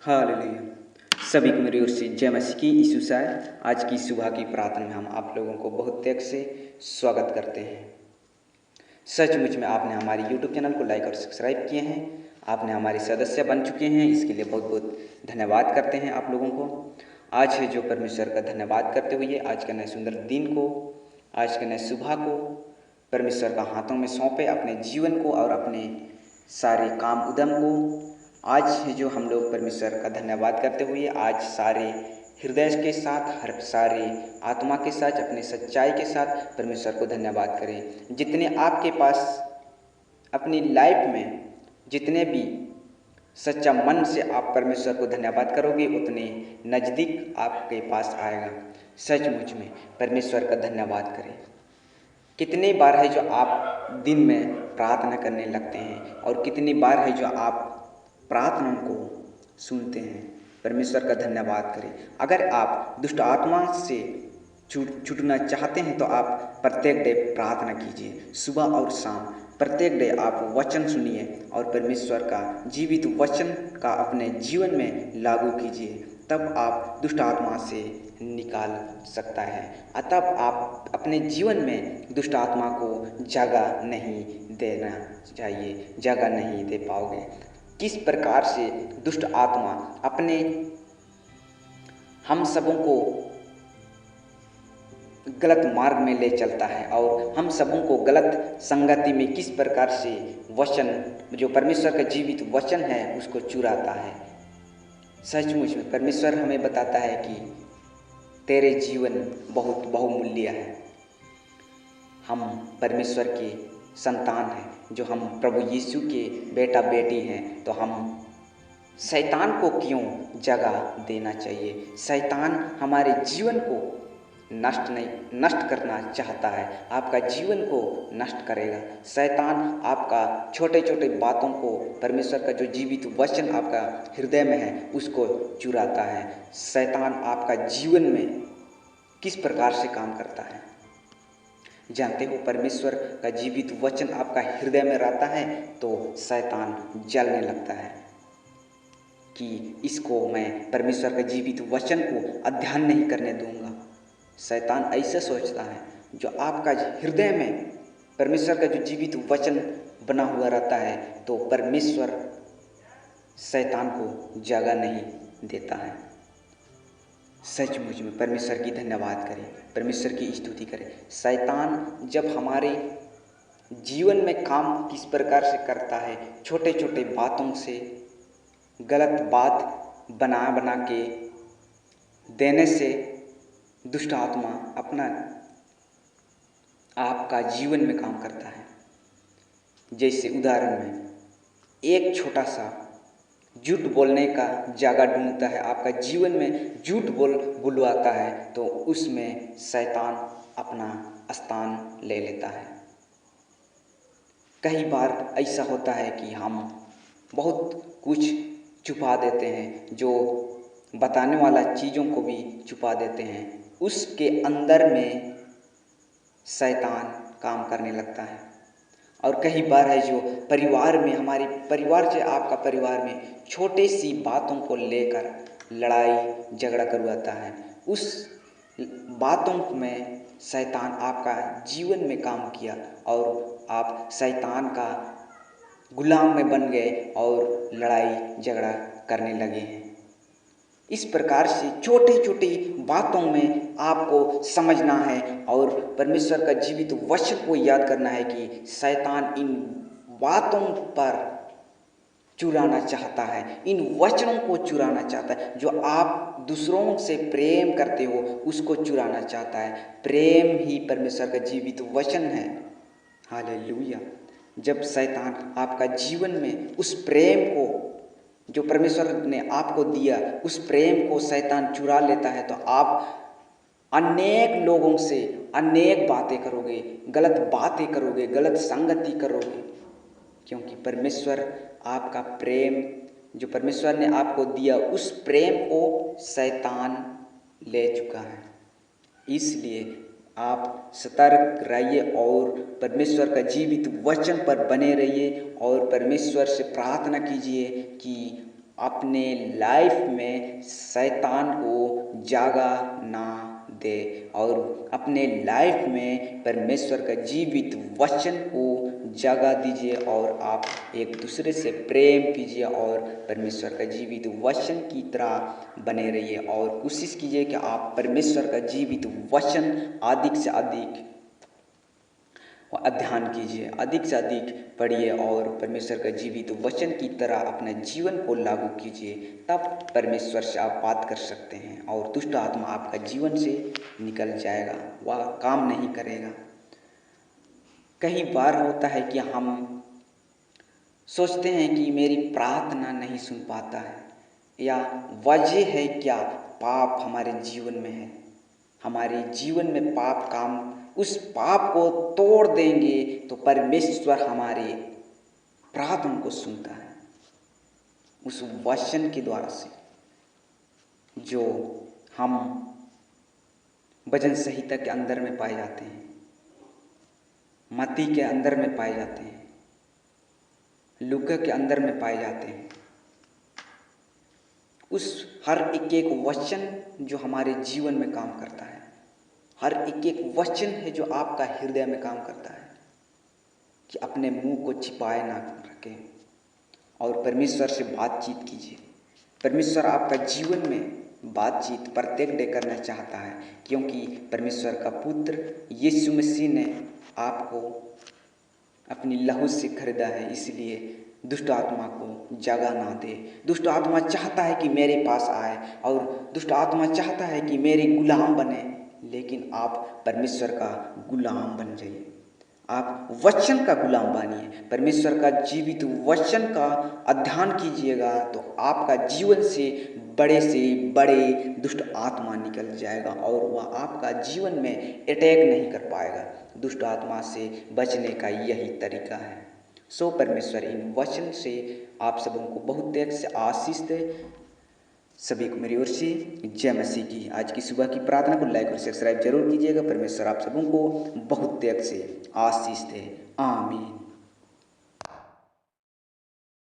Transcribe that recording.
Hallelujah. सभी को मेरी ओर से जय मसीह की यीशु शायद आज की सुबह की प्रार्थना में हम आप लोगों को बहुत त्याग से स्वागत करते हैं। सचमुच में आपने हमारे YouTube चैनल को लाइक और सब्सक्राइब किए हैं, आपने हमारे सदस्य बन चुके हैं, इसके लिए बहुत बहुत धन्यवाद करते हैं आप लोगों को। आज है जो परमेश्वर का धन्यवाद करते हुए आज के नए सुंदर दिन को, आज के नए सुबह को परमेश्वर का हाथों में सौंपे, अपने जीवन को और अपने सारे काम उद्यम को। आज है जो हम लोग परमेश्वर का धन्यवाद करते हुए आज सारे हृदय के साथ, हर सारे आत्मा के साथ, अपने सच्चाई के साथ परमेश्वर को धन्यवाद करें। जितने आपके पास अपनी लाइफ में जितने भी सच्चा मन से आप परमेश्वर को धन्यवाद करोगे उतने नज़दीक आपके पास आएगा। सचमुच में परमेश्वर का धन्यवाद करें। कितनी बार है जो आप दिन में प्रार्थना करने लगते हैं और कितनी बार है जो आप प्रार्थना को सुनते हैं। परमेश्वर का धन्यवाद करें। अगर आप दुष्ट आत्मा से छूटना चाहते हैं तो आप प्रत्येक डे प्रार्थना कीजिए, सुबह और शाम प्रत्येक डे आप वचन सुनिए और परमेश्वर का जीवित वचन का अपने जीवन में लागू कीजिए, तब आप दुष्ट आत्मा से निकाल सकता है। तब आप अपने जीवन में दुष्ट आत्मा को जगह नहीं देना चाहिए, जगह नहीं दे पाओगे। किस प्रकार से दुष्ट आत्मा अपने हम सबों को गलत मार्ग में ले चलता है और हम सबों को गलत संगति में किस प्रकार से वचन, जो परमेश्वर का जीवित वचन है, उसको चुराता है। सचमुच में परमेश्वर हमें बताता है कि तेरे जीवन बहुत बहुमूल्य है। हम परमेश्वर के संतान हैं, जो हम प्रभु यीशु के बेटा बेटी हैं, तो हम शैतान को क्यों जगह देना चाहिए। शैतान हमारे जीवन को नष्ट करना चाहता है, आपका जीवन को नष्ट करेगा। शैतान आपका छोटे छोटे बातों को, परमेश्वर का जो जीवित वचन आपका हृदय में है, उसको चुराता है। शैतान आपका जीवन में किस प्रकार से काम करता है जानते हो। परमेश्वर का जीवित वचन आपका हृदय में रहता है तो शैतान जलने लगता है कि इसको मैं परमेश्वर का जीवित वचन को अध्ययन नहीं करने दूंगा। शैतान ऐसा सोचता है। जो आपका हृदय में परमेश्वर का जो जीवित वचन बना हुआ रहता है तो परमेश्वर शैतान को जगह नहीं देता है। सचमुच में परमेश्वर की धन्यवाद करें, परमेश्वर की स्तुति करें। शैतान जब हमारे जीवन में काम किस प्रकार से करता है, छोटे छोटे बातों से गलत बात बना के देने से दुष्ट आत्मा अपना आपका जीवन में काम करता है। जैसे उदाहरण में एक छोटा सा झूठ बोलने का जगह ढूंढता है, आपका जीवन में झूठ बुलवाता है, तो उसमें शैतान अपना स्थान ले लेता है। कई बार ऐसा होता है कि हम बहुत कुछ छुपा देते हैं, जो बताने वाला चीज़ों को भी छुपा देते हैं। उसके अंदर में शैतान काम करने लगता है। और कई बार है जो परिवार में, हमारे परिवार से आपका परिवार में छोटे सी बातों को लेकर लड़ाई झगड़ा करवाता है। उस बातों में शैतान आपका जीवन में काम किया और आप शैतान का गुलाम में बन गए और लड़ाई झगड़ा करने लगे हैं। इस प्रकार से छोटी छोटी बातों में आपको समझना है और परमेश्वर का जीवित वचन को याद करना है कि शैतान इन बातों पर चुराना चाहता है, इन वचनों को चुराना चाहता है। जो आप दूसरों से प्रेम करते हो उसको चुराना चाहता है। प्रेम ही परमेश्वर का जीवित वचन है। हालेलुया। जब शैतान आपका जीवन में उस प्रेम को जो परमेश्वर ने आपको दिया, उस प्रेम को शैतान चुरा लेता है, तो आप अनेक लोगों से अनेक बातें करोगे, गलत बातें करोगे, गलत संगति करोगे, क्योंकि परमेश्वर आपका प्रेम जो परमेश्वर ने आपको दिया, उस प्रेम को शैतान ले चुका है। इसलिए आप सतर्क रहिए और परमेश्वर का जीवित वचन पर बने रहिए और परमेश्वर से प्रार्थना कीजिए कि अपने लाइफ में शैतान को जगह ना दे और अपने लाइफ में परमेश्वर का जीवित वचन को जगह दीजिए और आप एक दूसरे से प्रेम कीजिए और परमेश्वर का जीवित वचन की तरह बने रहिए और कोशिश कीजिए कि आप परमेश्वर का जीवित वचन अधिक से अधिक अध्ययन कीजिए, अधिक से अधिक पढ़िए और परमेश्वर का जीवित वचन की तरह अपने जीवन को लागू कीजिए। तब परमेश्वर से आप बात कर सकते हैं और दुष्ट आत्मा आपका जीवन से निकल जाएगा, वह काम नहीं करेगा। कई बार होता है कि हम सोचते हैं कि मेरी प्रार्थना नहीं सुन पाता है, या वजह है क्या पाप हमारे जीवन में है, हमारे जीवन में पाप काम, उस पाप को तोड़ देंगे तो परमेश्वर हमारे प्रार्थना को सुनता है उस वचन के द्वारा से जो हम भजन संहिता के अंदर में पाए जाते हैं, मत्ती के अंदर में पाए जाते हैं, लूका के अंदर में पाए जाते हैं। उस हर एक वचन जो हमारे जीवन में काम करता है, हर एक वचन है जो आपका हृदय में काम करता है कि अपने मुंह को छिपाए ना रखें और परमेश्वर से बातचीत कीजिए। परमेश्वर आपका जीवन में बातचीत प्रत्येक डे करना चाहता है, क्योंकि परमेश्वर का पुत्र यीशु मसीह ने आपको अपनी लहू से खरीदा है। इसलिए दुष्ट आत्मा को जगह ना दे। दुष्ट आत्मा चाहता है कि मेरे पास आए और दुष्ट आत्मा चाहता है कि मेरे गुलाम बने, लेकिन आप परमेश्वर का गुलाम बन जाइए, आप वचन का गुलाम बनिए, परमेश्वर का जीवित वचन का अध्ययन कीजिएगा तो आपका जीवन से बड़े दुष्ट आत्मा निकल जाएगा और वह आपका जीवन में अटैक नहीं कर पाएगा। दुष्ट आत्मा से बचने का यही तरीका है। सो परमेश्वर इन वचन से आप सबों को बहुत त्याग से आशीष दे। सभी को मेरी ओर से जय मसीह की। आज की सुबह की प्रार्थना को लाइक और सब्सक्राइब जरूर कीजिएगा। परमेश्वर आप सबों को बहुत त्याग से आशीष दे। आमीन।